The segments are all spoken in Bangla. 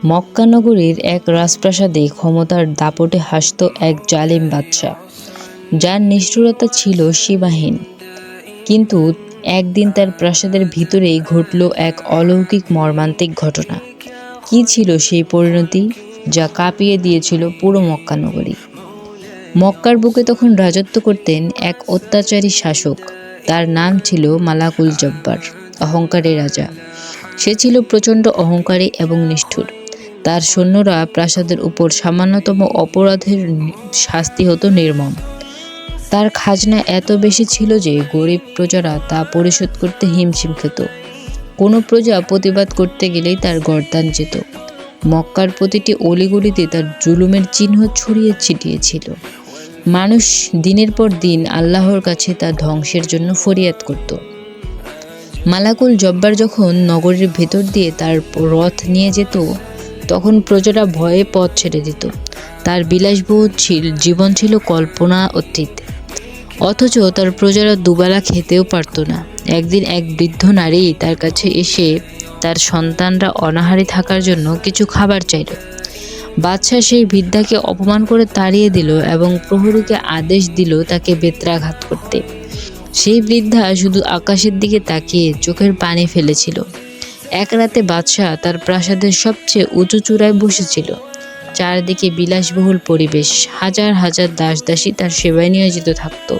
মক্কা নগরীর এক রাজপ্রাসাদে ক্ষমতার দাপটে হাসত এক জালিম বাদশা, যার নিষ্ঠুরতা ছিল সীমাহীন। কিন্তু একদিন তার প্রাসাদের ভিতরেই ঘটল এক অলৌকিক মর্মান্তিক ঘটনা। কি ছিল সেই পরিণতি, যা কাঁপিয়ে দিয়েছিল পুরো মক্কা নগরী? মক্কার বুকে তখন রাজত্ব করতেন এক অত্যাচারী শাসক। তার নাম ছিল মালাকুল জব্বার, অহংকারী রাজা। সে ছিল প্রচণ্ড অহংকারী এবং নিষ্ঠুর। তার সৈন্যরা প্রাসাদের উপর সামান্যতম অপরাধের শাস্তি হতো নির্মম। তার খাজনা এত বেশি ছিল যে গরিব প্রজারা তা পরিশোধ করতে হিমশিম খেত। কোনো প্রজা প্রতিবাদ করতে গেলেই তার গর্দান যেত। মক্কার প্রতিটি অলিগলিতে তার জুলুমের চিহ্ন ছড়িয়ে ছিটিয়েছিল। মানুষ দিনের পর দিন আল্লাহর কাছে তার ধ্বংসের জন্য ফরিয়াদ করত। মালাকুল জব্বার যখন নগরীর ভেতর দিয়ে তার রথ নিয়ে যেত, তখন প্রজারা ভয়ে পথ ছেড়ে দিত। তার বিলাসবহুল জীবন ছিল কল্পনা অতীত, অথচ তার প্রজারা দুবেলা খেতেও পারত না। একদিন এক বৃদ্ধ নারী তার কাছে এসে তার সন্তানরা অনাহারে থাকার জন্য কিছু খাবার চাইল। বাদশাহ সেই বৃদ্ধাকে অপমান করে তাড়িয়ে দিল এবং প্রহরীকে আদেশ দিল তাকে বেত্রাঘাত করতে। সেই বৃদ্ধা শুধু আকাশের দিকে তাকিয়ে চোখের পানি ফেলেছিল। এক রাতে বাদশাহ তার প্রাসাদের সবচেয়ে উঁচু চূড়ায় বসেছিল। চারদিকে বিলাসবহুল পরিবেশ, হাজার হাজার দাসদাসী তার সেবায় নিয়োজিত থাকত।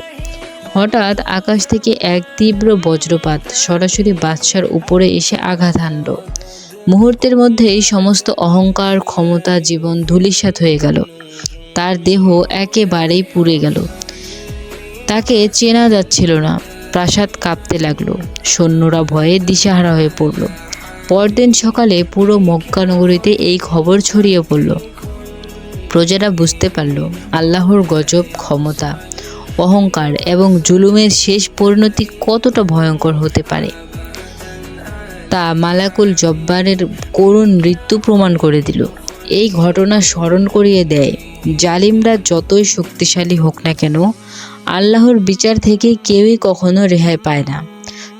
হঠাৎ আকাশ থেকে এক তীব্র বজ্রপাত সরাসরি বাদশার উপরে এসে আঘাত হানল। মুহূর্তের মধ্যেই সমস্ত অহংকার, ক্ষমতা, জীবন ধূলিসাৎ হয়ে গেল। তার দেহ একেবারেই পুড়ে গেল। তাকে চেনা যাচ্ছিল না। প্রাসাদ কাঁপতে লাগলো। সৈন্যরা ভয়ে দিশেহারা হয়ে পড়ল। পরদিন সকালে পুরো মক্কা নগরীতে এই খবর ছড়িয়ে পড়ল। প্রজারা বুঝতে পারল আল্লাহর গজব, ক্ষমতা, অহংকার এবং জুলুমের শেষ পরিণতি কতটা ভয়ঙ্কর হতে পারে তা মালাকুল জব্বারের করুণ মৃত্যু প্রমাণ করে দিল। এই ঘটনা স্মরণ করিয়ে দেয়, জালিমরা যতই শক্তিশালী হোক না কেন, আল্লাহর বিচার থেকে কেউই কখনো রেহাই পায় না।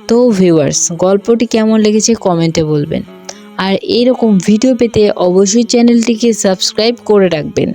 তো ভিউয়ার্স, গল্পটি কেমন লেগেছে কমেন্টে বলবেন। আর এরকম ভিডিও পেতে অবশ্যই চ্যানেলটিকে সাবস্ক্রাইব করে রাখবেন।